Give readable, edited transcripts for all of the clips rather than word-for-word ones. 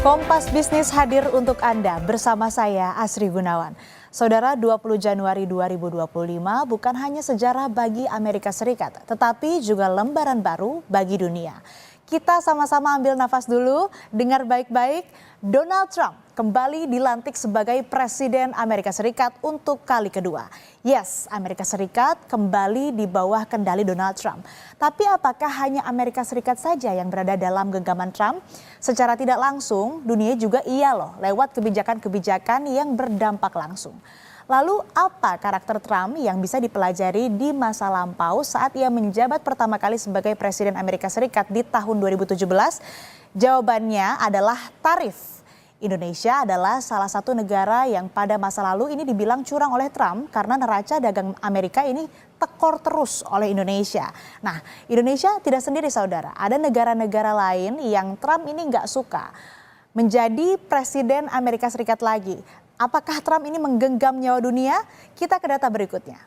Kompas Bisnis hadir untuk Anda bersama saya Asri Gunawan. Saudara, 20 Januari 2025 bukan hanya sejarah bagi Amerika Serikat, tetapi juga lembaran baru bagi dunia. Kita sama-sama ambil nafas dulu, dengar baik-baik. Donald Trump kembali dilantik sebagai Presiden Amerika Serikat untuk kali kedua. Yes, Amerika Serikat kembali di bawah kendali Donald Trump. Tapi apakah hanya Amerika Serikat saja yang berada dalam genggaman Trump? Secara tidak langsung, dunia juga iya loh, lewat kebijakan-kebijakan yang berdampak langsung. Lalu apa karakter Trump yang bisa dipelajari di masa lampau saat ia menjabat pertama kali sebagai Presiden Amerika Serikat di tahun 2017? Jawabannya adalah tarif. Indonesia adalah salah satu negara yang pada masa lalu ini dibilang curang oleh Trump karena neraca dagang Amerika ini tekor terus oleh Indonesia. Nah, Indonesia tidak sendiri saudara, ada negara-negara lain yang Trump ini nggak suka menjadi Presiden Amerika Serikat lagi. Apakah Trump ini menggenggam nyawa dunia? Kita ke data berikutnya.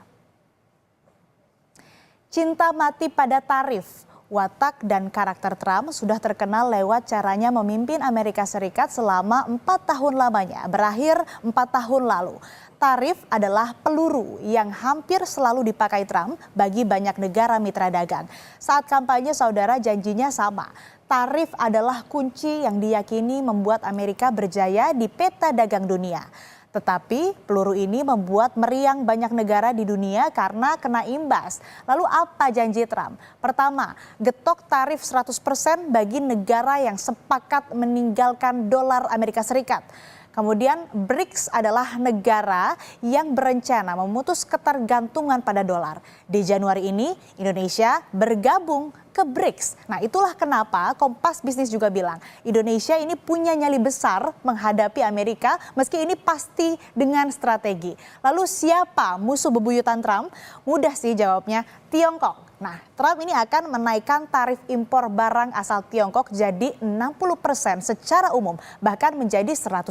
Cinta mati pada tarif. Watak dan karakter Trump sudah terkenal lewat caranya memimpin Amerika Serikat selama 4 tahun lamanya, berakhir 4 tahun lalu. Tarif adalah peluru yang hampir selalu dipakai Trump bagi banyak negara mitra dagang. Saat kampanye saudara janjinya sama. Tarif adalah kunci yang diyakini membuat Amerika berjaya di peta dagang dunia. Tetapi peluru ini membuat meriang banyak negara di dunia karena kena imbas. Lalu apa janji Trump? Pertama, getok tarif 100% bagi negara yang sepakat meninggalkan dolar Amerika Serikat. Kemudian BRICS adalah negara yang berencana memutus ketergantungan pada dolar. Di Januari ini Indonesia bergabung ke BRICS. Nah, itulah kenapa Kompas Bisnis juga bilang Indonesia ini punya nyali besar menghadapi Amerika meski ini pasti dengan strategi. Lalu siapa musuh bebuyutan Trump? Mudah sih jawabnya, Tiongkok. Nah, Trump ini akan menaikkan tarif impor barang asal Tiongkok jadi 60% secara umum, bahkan menjadi 100%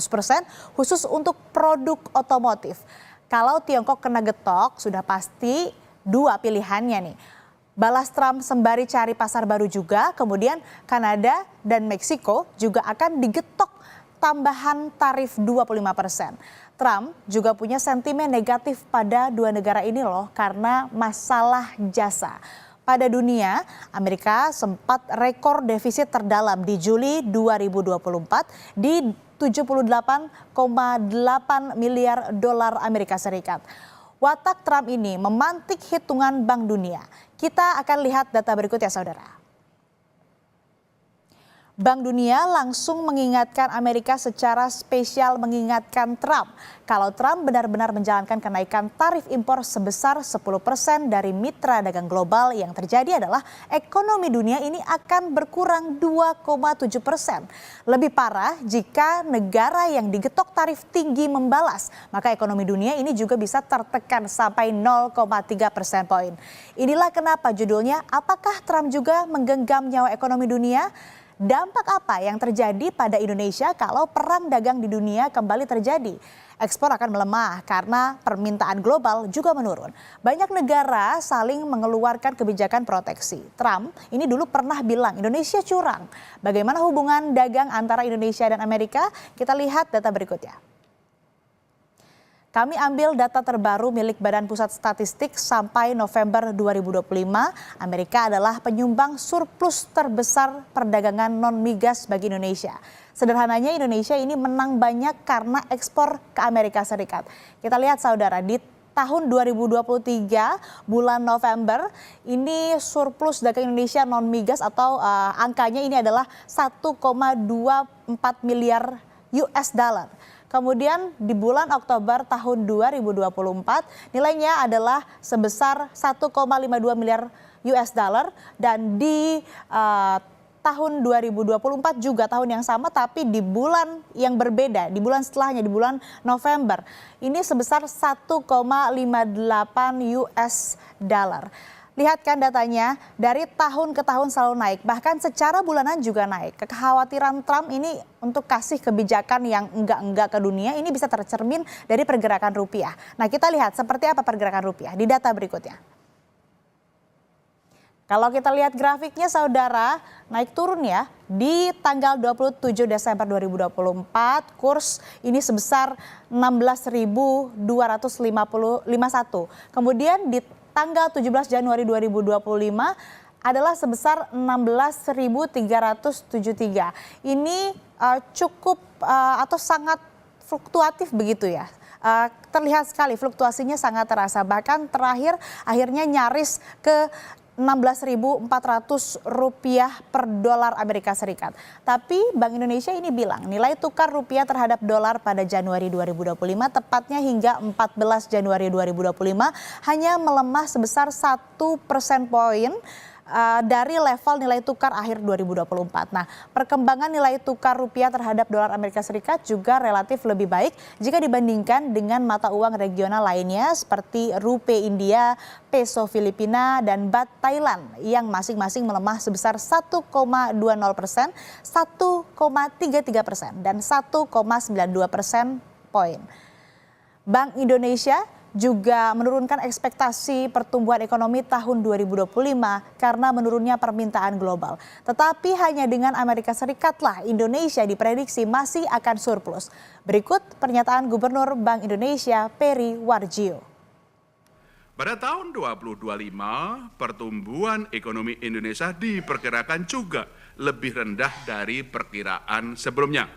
khusus untuk produk otomotif. Kalau Tiongkok kena getok, sudah pasti dua pilihannya nih. Balas Trump sembari cari pasar baru juga, kemudian Kanada dan Meksiko juga akan digetok tambahan tarif 25%. Trump juga punya sentimen negatif pada dua negara ini loh karena masalah jasa. Pada dunia, Amerika sempat rekor defisit terdalam di Juli 2024 di 78,8 miliar dolar Amerika Serikat. Watak Trump ini memantik hitungan Bank Dunia. Kita akan lihat data berikut ya saudara. Bank Dunia langsung mengingatkan Amerika secara spesial mengingatkan Trump. Kalau Trump benar-benar menjalankan kenaikan tarif impor sebesar 10% dari mitra dagang global, yang terjadi adalah ekonomi dunia ini akan berkurang 2,7%. Lebih parah jika negara yang digetok tarif tinggi membalas, maka ekonomi dunia ini juga bisa tertekan sampai 0,3% poin. Inilah kenapa judulnya, apakah Trump juga menggenggam nyawa ekonomi dunia? Dampak apa yang terjadi pada Indonesia kalau perang dagang di dunia kembali terjadi? Ekspor akan melemah karena permintaan global juga menurun. Banyak negara saling mengeluarkan kebijakan proteksi. Trump ini dulu pernah bilang Indonesia curang. Bagaimana hubungan dagang antara Indonesia dan Amerika? Kita lihat data berikutnya. Kami ambil data terbaru milik Badan Pusat Statistik sampai November 2025. Amerika adalah penyumbang surplus terbesar perdagangan non-migas bagi Indonesia. Sederhananya Indonesia ini menang banyak karena ekspor ke Amerika Serikat. Kita lihat saudara, di tahun 2023 bulan November ini surplus dagang Indonesia non-migas atau angkanya ini adalah 1,24 miliar US dollar. Kemudian di bulan Oktober tahun 2024 nilainya adalah sebesar 1,52 miliar US dollar dan di tahun 2024 juga tahun yang sama tapi di bulan yang berbeda, di bulan setelahnya di bulan November ini sebesar 1,58 US dollar. Lihat kan datanya, dari tahun ke tahun selalu naik, bahkan secara bulanan juga naik. Kekhawatiran Trump ini untuk kasih kebijakan yang enggak-enggak ke dunia ini bisa tercermin dari pergerakan rupiah. Nah, kita lihat seperti apa pergerakan rupiah di data berikutnya. Kalau kita lihat grafiknya saudara, naik turun ya. Di tanggal 27 Desember 2024, kurs ini sebesar 16.251. Kemudian di tanggal 17 Januari 2025 adalah sebesar 16.373. Ini cukup atau sangat fluktuatif begitu ya. Terlihat sekali fluktuasinya sangat terasa. Bahkan terakhir akhirnya nyaris ke 16.400 rupiah per dolar Amerika Serikat. Tapi Bank Indonesia ini bilang nilai tukar rupiah terhadap dolar pada Januari 2025 tepatnya hingga 14 Januari 2025 hanya melemah sebesar 1 persen poin dari level nilai tukar akhir 2024. Nah, perkembangan nilai tukar rupiah terhadap dolar Amerika Serikat juga relatif lebih baik jika dibandingkan dengan mata uang regional lainnya seperti rupiah India, peso Filipina, dan baht Thailand yang masing-masing melemah sebesar 1,20%, 1,33%, dan 1,92% poin. Bank Indonesia juga menurunkan ekspektasi pertumbuhan ekonomi tahun 2025 karena menurunnya permintaan global. Tetapi hanya dengan Amerika Serikatlah Indonesia diprediksi masih akan surplus. Berikut pernyataan Gubernur Bank Indonesia Peri Warjio. Pada tahun 2025, pertumbuhan ekonomi Indonesia diperkirakan juga lebih rendah dari perkiraan sebelumnya.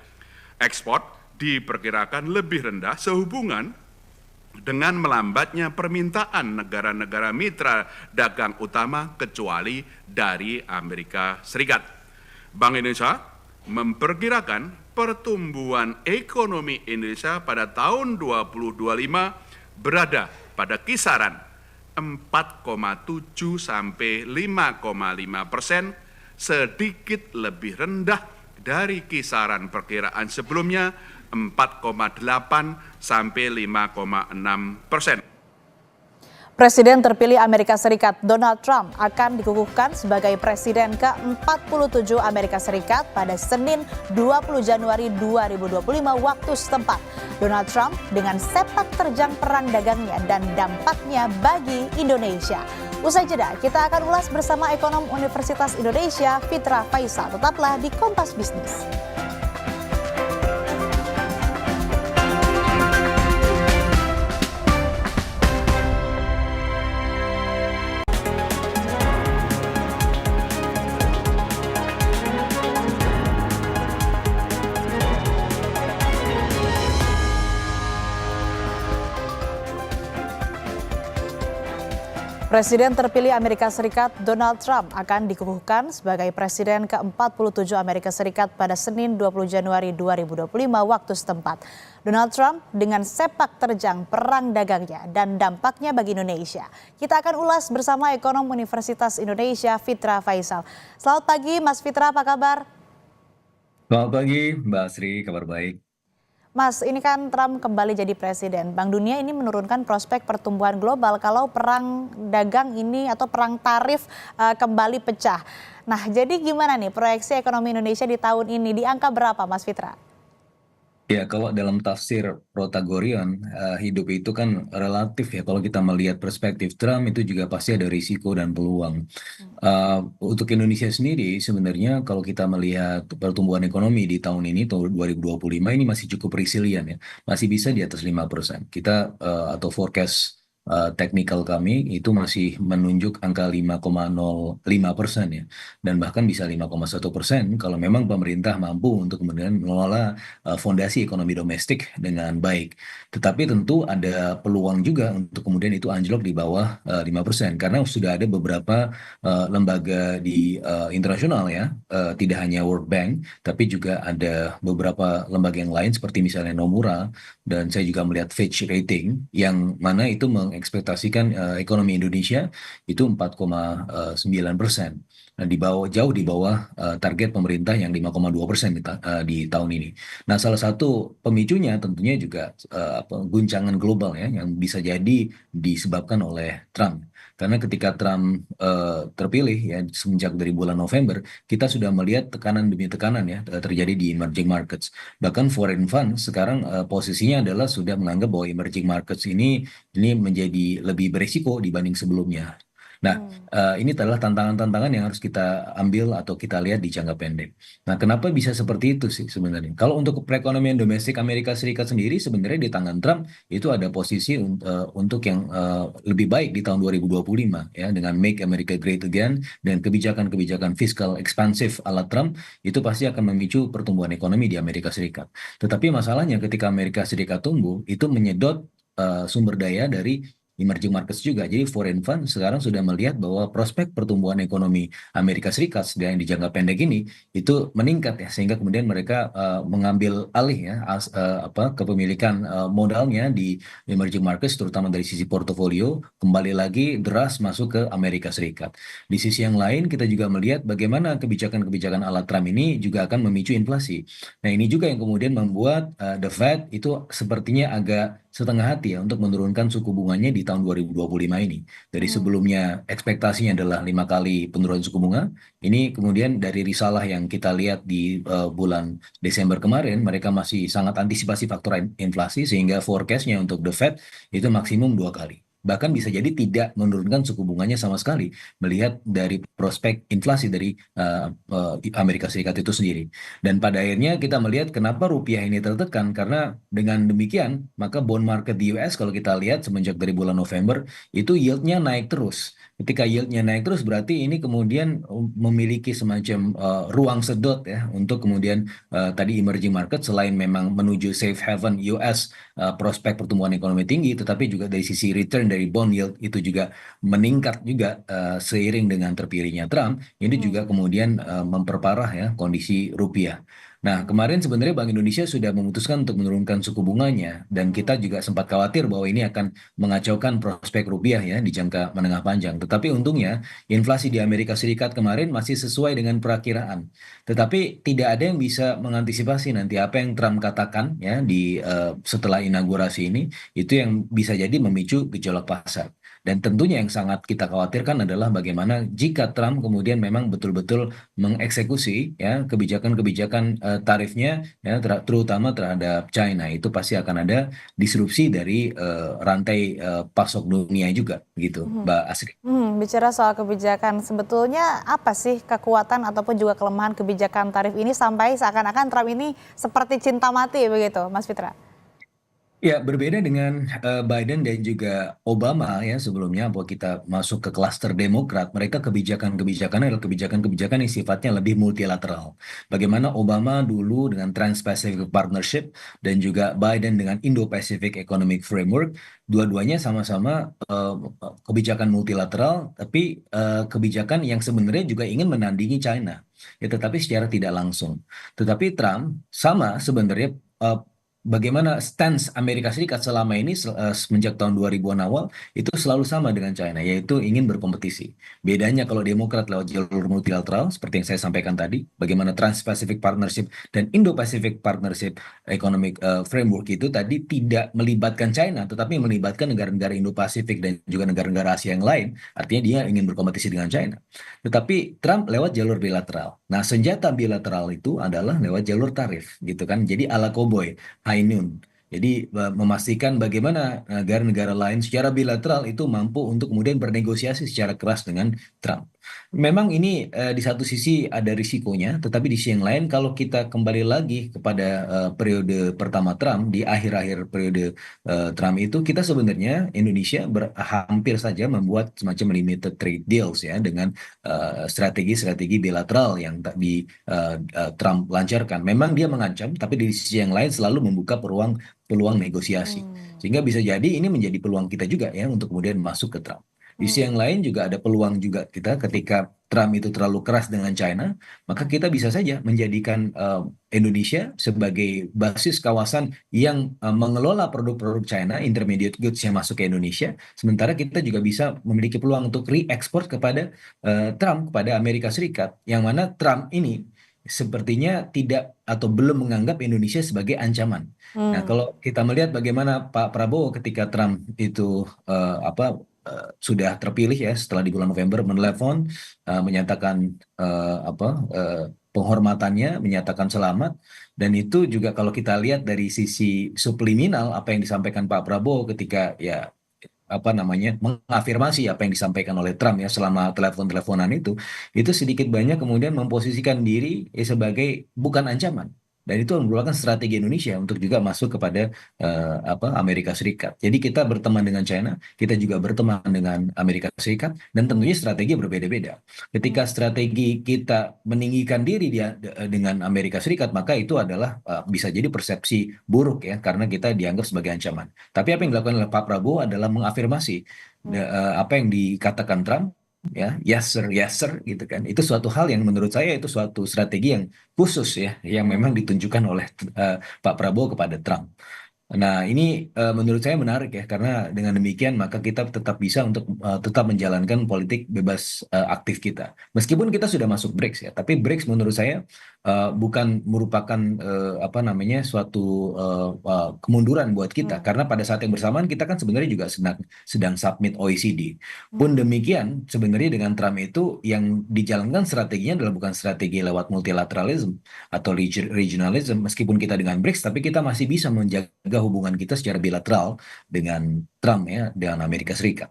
Ekspor diperkirakan lebih rendah sehubungan dengan melambatnya permintaan negara-negara mitra dagang utama kecuali dari Amerika Serikat. Bank Indonesia memperkirakan pertumbuhan ekonomi Indonesia pada tahun 2025 berada pada kisaran 4,7 sampai 5,5%, sedikit lebih rendah dari kisaran perkiraan sebelumnya 4,8 sampai 5,6%. Presiden terpilih Amerika Serikat Donald Trump akan dikukuhkan sebagai Presiden ke-47 Amerika Serikat pada Senin 20 Januari 2025 waktu setempat. Donald Trump dengan sepak terjang perang dagangnya dan dampaknya bagi Indonesia. Usai jeda, kita akan ulas bersama ekonom Universitas Indonesia Fitra Faisal. Tetaplah di Kompas Bisnis. Presiden terpilih Amerika Serikat Donald Trump akan dikukuhkan sebagai Presiden ke-47 Amerika Serikat pada Senin 20 Januari 2025 waktu setempat. Donald Trump dengan sepak terjang perang dagangnya dan dampaknya bagi Indonesia. Kita akan ulas bersama ekonom Universitas Indonesia Fitra Faisal. Selamat pagi Mas Fitra, apa kabar? Selamat pagi Mbak Asri, kabar baik. Mas, ini kan Trump kembali jadi presiden. Bank Dunia ini menurunkan prospek pertumbuhan global kalau perang dagang ini atau perang tarif kembali pecah. Nah, jadi gimana nih proyeksi ekonomi Indonesia di tahun ini? Di angka berapa, Mas Fitra? Ya, kalau dalam tafsir Protagorean, hidup itu kan relatif ya. Kalau kita melihat perspektif Trump itu juga pasti ada risiko dan peluang. Untuk Indonesia sendiri sebenarnya kalau kita melihat pertumbuhan ekonomi di tahun ini, tahun 2025 ini masih cukup resilient ya. Masih bisa di atas 5%. Kita atau forecast teknikal kami itu masih menunjuk angka 5,05% ya. Dan bahkan bisa 5,1% kalau memang pemerintah mampu untuk kemudian mengelola fondasi ekonomi domestik dengan baik. Tetapi tentu ada peluang juga untuk kemudian itu anjlok di bawah 5% karena sudah ada beberapa lembaga di internasional ya, tidak hanya World Bank tapi juga ada beberapa lembaga yang lain seperti misalnya Nomura, dan saya juga melihat Fitch Rating yang mana itu mengekspektasikan ekonomi Indonesia itu 4,9%. Nah, jauh di bawah target pemerintah yang 5,2% di tahun ini. Nah, salah satu pemicunya tentunya juga guncangan global ya yang bisa jadi disebabkan oleh Trump. Karena ketika Trump terpilih ya semenjak dari bulan November, kita sudah melihat tekanan demi tekanan ya terjadi di emerging markets. Bahkan foreign fund sekarang posisinya adalah sudah menganggap bahwa emerging markets ini menjadi lebih berisiko dibanding sebelumnya. Nah, ini adalah tantangan-tantangan yang harus kita ambil atau kita lihat di jangka pendek. Nah, kenapa bisa seperti itu sih sebenarnya? Kalau untuk perekonomian domestik Amerika Serikat sendiri, sebenarnya di tangan Trump itu ada posisi untuk yang lebih baik di tahun 2025 ya, dengan Make America Great Again dan kebijakan-kebijakan fiskal ekspansif ala Trump itu pasti akan memicu pertumbuhan ekonomi di Amerika Serikat. Tetapi masalahnya ketika Amerika Serikat tumbuh, itu menyedot sumber daya dari emerging markets juga. Jadi foreign fund sekarang sudah melihat bahwa prospek pertumbuhan ekonomi Amerika Serikat sedang di jangka pendek ini itu meningkat ya, sehingga kemudian mereka mengambil alih ya kepemilikan modalnya di emerging markets, terutama dari sisi portofolio, kembali lagi deras masuk ke Amerika Serikat. Di sisi yang lain kita juga melihat bagaimana kebijakan-kebijakan ala Trump ini juga akan memicu inflasi. Nah, ini juga yang kemudian membuat the Fed itu sepertinya agak setengah hati ya untuk menurunkan suku bunganya di tahun 2025 ini. Dari sebelumnya ekspektasinya adalah 5 kali penurunan suku bunga, ini kemudian dari risalah yang kita lihat di bulan Desember kemarin, mereka masih sangat antisipasi faktor inflasi sehingga forecastnya untuk the Fed itu maksimum 2 kali. Bahkan bisa jadi tidak menurunkan suku bunganya sama sekali, melihat dari prospek inflasi dari Amerika Serikat itu sendiri. Dan pada akhirnya kita melihat kenapa rupiah ini tertekan, karena dengan demikian maka bond market di US kalau kita lihat semenjak dari bulan November itu yieldnya naik terus. Ketika yieldnya naik terus berarti ini kemudian memiliki semacam ruang sedot ya untuk kemudian tadi emerging market selain memang menuju safe haven US prospek pertumbuhan ekonomi tinggi, tetapi juga dari sisi return dari bond yield itu juga meningkat juga seiring dengan terpilihnya Trump. Ini juga kemudian memperparah ya kondisi rupiah. Nah, kemarin sebenarnya Bank Indonesia sudah memutuskan untuk menurunkan suku bunganya dan kita juga sempat khawatir bahwa ini akan mengacaukan prospek rupiah ya di jangka menengah panjang. Tetapi untungnya inflasi di Amerika Serikat kemarin masih sesuai dengan perakiraan. Tetapi tidak ada yang bisa mengantisipasi nanti apa yang Trump katakan ya di setelah inaugurasi ini itu yang bisa jadi memicu gejolak pasar. Dan tentunya yang sangat kita khawatirkan adalah bagaimana jika Trump kemudian memang betul-betul mengeksekusi ya kebijakan-kebijakan tarifnya ya terutama terhadap China, itu pasti akan ada disrupsi dari rantai pasok dunia juga gitu, Mbak Asri. Bicara soal kebijakan, sebetulnya apa sih kekuatan ataupun juga kelemahan kebijakan tarif ini sampai seakan-akan Trump ini seperti cinta mati begitu, Mas Fitra? Ya, berbeda dengan Biden dan juga Obama ya sebelumnya, bahwa kita masuk ke klaster Demokrat, mereka kebijakan-kebijakan adalah kebijakan-kebijakan yang sifatnya lebih multilateral. Bagaimana Obama dulu dengan Trans-Pacific Partnership dan juga Biden dengan Indo-Pacific Economic Framework, dua-duanya sama-sama kebijakan multilateral, tapi kebijakan yang sebenarnya juga ingin menandingi China, ya, tetapi secara tidak langsung. Tetapi Trump sama sebenarnya bagaimana stance Amerika Serikat selama ini semenjak tahun 2000-an awal itu selalu sama dengan China, yaitu ingin berkompetisi. Bedanya kalau Demokrat lewat jalur multilateral seperti yang saya sampaikan tadi, bagaimana Trans-Pacific Partnership dan Indo-Pacific Partnership Economic Framework itu tadi tidak melibatkan China, tetapi melibatkan negara-negara Indo-Pasifik dan juga negara-negara Asia yang lain. Artinya dia ingin berkompetisi dengan China. Tetapi Trump lewat jalur bilateral. Nah, senjata bilateral itu adalah lewat jalur tarif, gitu kan. Jadi ala koboi. High Noon. Jadi memastikan bagaimana negara-negara lain secara bilateral itu mampu untuk kemudian bernegosiasi secara keras dengan Trump. Memang ini di satu sisi ada risikonya, tetapi di sisi yang lain kalau kita kembali lagi kepada periode pertama Trump, di akhir-akhir periode Trump itu kita sebenarnya Indonesia hampir saja membuat semacam limited trade deals ya dengan strategi-strategi bilateral yang tadi Trump lancarkan. Memang dia mengancam, tapi di sisi yang lain selalu membuka peluang negosiasi. Sehingga bisa jadi ini menjadi peluang kita juga ya untuk kemudian masuk ke Trump. Di sisi yang lain juga ada peluang juga kita ketika Trump itu terlalu keras dengan China, maka kita bisa saja menjadikan Indonesia sebagai basis kawasan yang mengelola produk-produk China, intermediate goods yang masuk ke Indonesia, sementara kita juga bisa memiliki peluang untuk re-export kepada Trump, kepada Amerika Serikat, yang mana Trump ini sepertinya tidak atau belum menganggap Indonesia sebagai ancaman. Nah, kalau kita melihat bagaimana Pak Prabowo ketika Trump itu sudah terpilih ya setelah di bulan November menelepon menyatakan penghormatannya, menyatakan selamat, dan itu juga kalau kita lihat dari sisi subliminal apa yang disampaikan Pak Prabowo ketika ya apa namanya mengafirmasi apa yang disampaikan oleh Trump ya selama telepon-teleponan itu sedikit banyak kemudian memposisikan diri sebagai bukan ancaman. Dan itu merupakan strategi Indonesia untuk juga masuk kepada apa Amerika Serikat. Jadi kita berteman dengan China, kita juga berteman dengan Amerika Serikat, dan tentunya strategi berbeda-beda. Ketika strategi kita meninggikan diri dia dengan Amerika Serikat, maka itu adalah bisa jadi persepsi buruk ya, karena kita dianggap sebagai ancaman. Tapi apa yang dilakukan oleh Pak Prabowo adalah mengafirmasi apa yang dikatakan Trump, ya yes sir gitu kan. Itu suatu hal yang menurut saya itu suatu strategi yang khusus ya, yang memang ditunjukkan oleh Pak Prabowo kepada Trump. Nah, ini menurut saya menarik ya, karena dengan demikian maka kita tetap bisa untuk tetap menjalankan politik bebas aktif kita. Meskipun kita sudah masuk BRICS ya, tapi BRICS menurut saya bukan merupakan apa namanya suatu kemunduran buat kita, karena pada saat yang bersamaan kita kan sebenarnya juga sedang submit OECD. Pun demikian, sebenarnya dengan Trump itu yang dijalankan strateginya adalah bukan strategi lewat multilateralism atau regionalism, meskipun kita dengan BRICS, tapi kita masih bisa menjaga hubungan kita secara bilateral dengan Trump ya, dengan Amerika Serikat.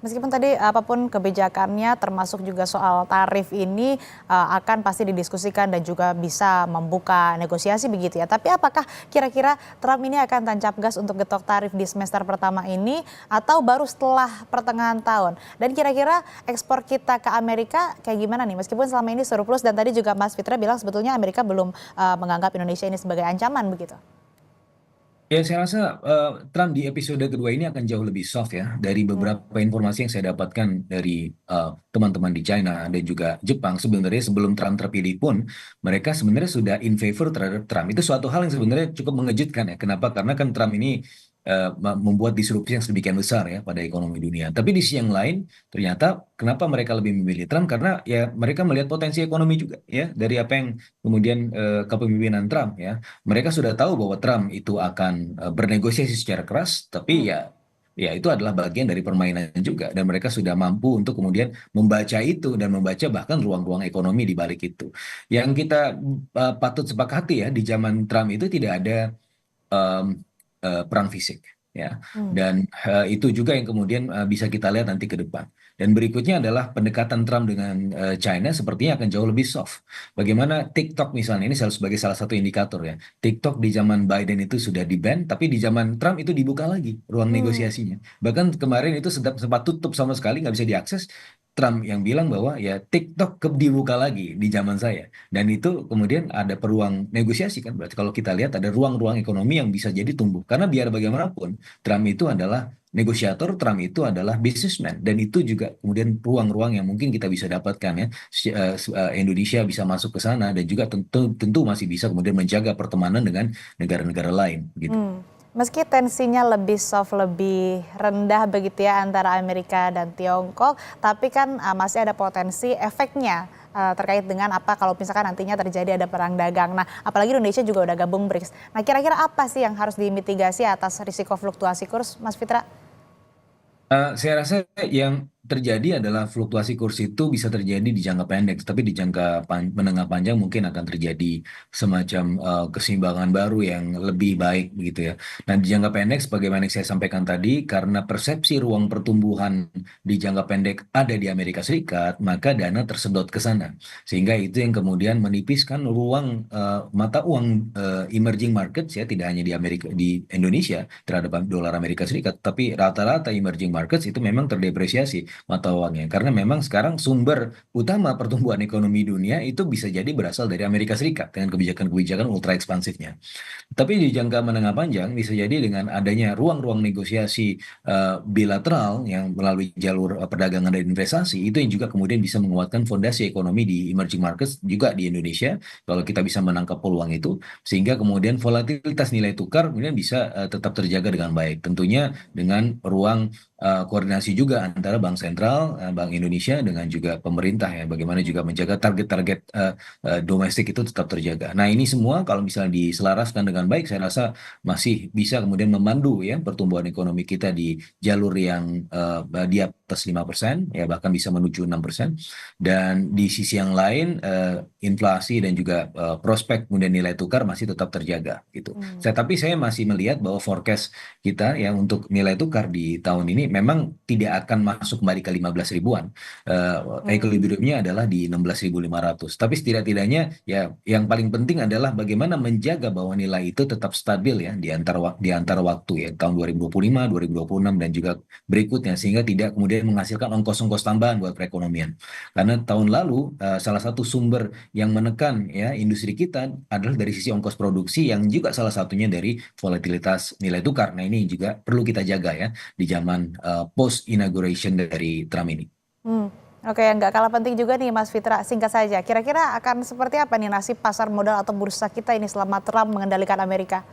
Meskipun tadi apapun kebijakannya termasuk juga soal tarif ini akan pasti didiskusikan dan juga bisa membuka negosiasi begitu ya. Tapi apakah kira-kira Trump ini akan tancap gas untuk getok tarif di semester pertama ini atau baru setelah pertengahan tahun? Dan kira-kira ekspor kita ke Amerika kayak gimana nih? Meskipun selama ini surplus dan tadi juga Mas Fitra bilang sebetulnya Amerika belum menganggap Indonesia ini sebagai ancaman begitu. Ya, saya rasa Trump di episode kedua ini akan jauh lebih soft ya. Dari beberapa informasi yang saya dapatkan dari teman-teman di China dan juga Jepang, sebenarnya sebelum Trump terpilih pun, mereka sebenarnya sudah in favor terhadap Trump. Itu suatu hal yang sebenarnya cukup mengejutkan ya. Kenapa? Karena kan Trump ini membuat disrupsi yang sedemikian besar ya pada ekonomi dunia. Tapi di sisi yang lain, ternyata kenapa mereka lebih memilih Trump? Karena ya mereka melihat potensi ekonomi juga ya dari apa yang kemudian kepemimpinan Trump ya. Mereka sudah tahu bahwa Trump itu akan bernegosiasi secara keras, tapi ya itu adalah bagian dari permainan juga, dan mereka sudah mampu untuk kemudian membaca itu dan membaca bahkan ruang-ruang ekonomi di balik itu. Yang kita patut sepakati ya, di zaman Trump itu tidak ada em, perang fisik ya, dan itu juga yang kemudian bisa kita lihat nanti ke depan. Dan berikutnya adalah pendekatan Trump dengan China sepertinya akan jauh lebih soft. Bagaimana TikTok misalnya, ini sebagai salah satu indikator ya. TikTok di zaman Biden itu sudah di-ban, tapi di zaman Trump itu dibuka lagi ruang negosiasinya. Bahkan kemarin itu sempat tutup sama sekali, nggak bisa diakses. Trump yang bilang bahwa ya TikTok dibuka lagi di zaman saya. Dan itu kemudian ada peluang negosiasi kan. Berarti kalau kita lihat ada ruang-ruang ekonomi yang bisa jadi tumbuh. Karena biar bagaimanapun Trump itu adalah negosiator, Trump itu adalah businessman, dan itu juga kemudian ruang-ruang yang mungkin kita bisa dapatkan ya. Indonesia bisa masuk ke sana, dan juga tentu masih bisa kemudian menjaga pertemanan dengan negara-negara lain gitu. Meski tensinya lebih soft, lebih rendah begitu ya antara Amerika dan Tiongkok, tapi kan masih ada potensi efeknya terkait dengan apa kalau misalkan nantinya terjadi ada perang dagang. Nah, apalagi Indonesia juga udah gabung BRICS. Nah, kira-kira apa sih yang harus dimitigasi atas risiko fluktuasi kurs, Mas Fitra? Saya rasa yang terjadi adalah fluktuasi kurs itu bisa terjadi di jangka pendek, tapi di jangka menengah panjang mungkin akan terjadi semacam keseimbangan baru yang lebih baik begitu ya. Nah, di jangka pendek sebagaimana yang saya sampaikan tadi, karena persepsi ruang pertumbuhan di jangka pendek ada di Amerika Serikat, maka dana tersedot ke sana. Sehingga itu yang kemudian menipiskan ruang mata uang emerging markets ya, tidak hanya di Indonesia terhadap dolar Amerika Serikat, tapi rata-rata emerging markets itu memang terdepresiasi mata uangnya, karena memang sekarang sumber utama pertumbuhan ekonomi dunia itu bisa jadi berasal dari Amerika Serikat dengan kebijakan-kebijakan ultra ekspansifnya. Tapi di jangka menengah panjang bisa jadi dengan adanya ruang-ruang negosiasi bilateral yang melalui jalur perdagangan dan investasi, itu yang juga kemudian bisa menguatkan fondasi ekonomi di emerging markets juga di Indonesia kalau kita bisa menangkap peluang itu, sehingga kemudian volatilitas nilai tukar kemudian bisa tetap terjaga dengan baik, tentunya dengan ruang koordinasi juga antara Bank Sentral, Bank Indonesia dengan juga pemerintah ya, bagaimana juga menjaga target-target domestik itu tetap terjaga. Nah, ini semua kalau misalnya diselaraskan dengan baik, saya rasa masih bisa kemudian memandu ya pertumbuhan ekonomi kita di jalur yang dia atas 5%, ya bahkan bisa menuju 6%. Dan di sisi yang lain, inflasi dan juga prospek kemudian nilai tukar masih tetap terjaga gitu. Tapi saya masih melihat bahwa forecast kita ya untuk nilai tukar di tahun ini memang tidak akan masuk kembali ke 15 ribuan. Equilibriumnya adalah di 16.500. Tapi setidak-tidaknya ya yang paling penting adalah bagaimana menjaga bahwa nilai itu tetap stabil ya di antara waktu ya tahun 2025, 2026 dan juga berikutnya sehingga tidak kemudian menghasilkan ongkos-ongkos tambahan buat perekonomian. Karena tahun lalu salah satu sumber yang menekan ya industri kita adalah dari sisi ongkos produksi yang juga salah satunya dari volatilitas nilai tukar. Nah, ini juga perlu kita jaga ya di zaman post inauguration dari Trump ini. Oke, yang nggak kalah penting juga nih Mas Fitra, singkat saja. Kira-kira akan seperti apa nih nasib pasar modal atau bursa kita ini selama Trump mengendalikan Amerika?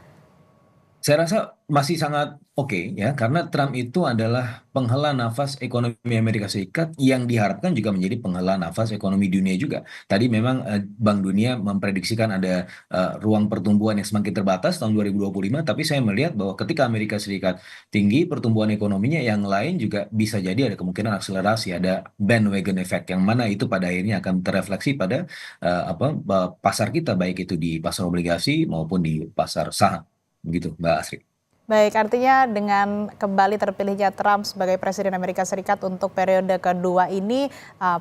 Saya rasa masih sangat oke ya, karena Trump itu adalah penghela nafas ekonomi Amerika Serikat yang diharapkan juga menjadi penghela nafas ekonomi dunia juga. Tadi memang Bank Dunia memprediksikan ada ruang pertumbuhan yang semakin terbatas tahun 2025, tapi saya melihat bahwa ketika Amerika Serikat tinggi pertumbuhan ekonominya, yang lain juga bisa jadi ada kemungkinan akselerasi, ada bandwagon effect yang mana itu pada akhirnya akan terefleksi pada pasar kita, baik itu di pasar obligasi maupun di pasar saham. Begitu, Mbak Asri. Baik, artinya dengan kembali terpilihnya Trump sebagai Presiden Amerika Serikat untuk periode kedua ini,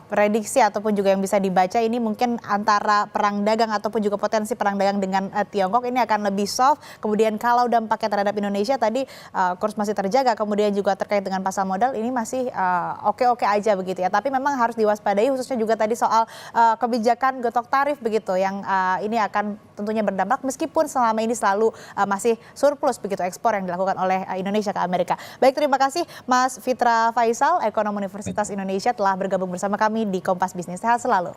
prediksi ataupun juga yang bisa dibaca ini mungkin antara perang dagang ataupun juga potensi perang dagang dengan Tiongkok ini akan lebih soft. Kemudian kalau dampaknya terhadap Indonesia tadi kurs masih terjaga, kemudian juga terkait dengan pasar modal ini masih oke-oke aja begitu ya. Tapi memang harus diwaspadai khususnya juga tadi soal kebijakan getok tarif begitu yang ini akan tentunya berdampak meskipun selama ini selalu masih surplus begitu ekspor yang dilakukan oleh Indonesia ke Amerika. Baik, terima kasih Mas Fitra Faisal, ekonom Universitas Indonesia telah bergabung bersama kami di Kompas Bisnis. Sehat selalu.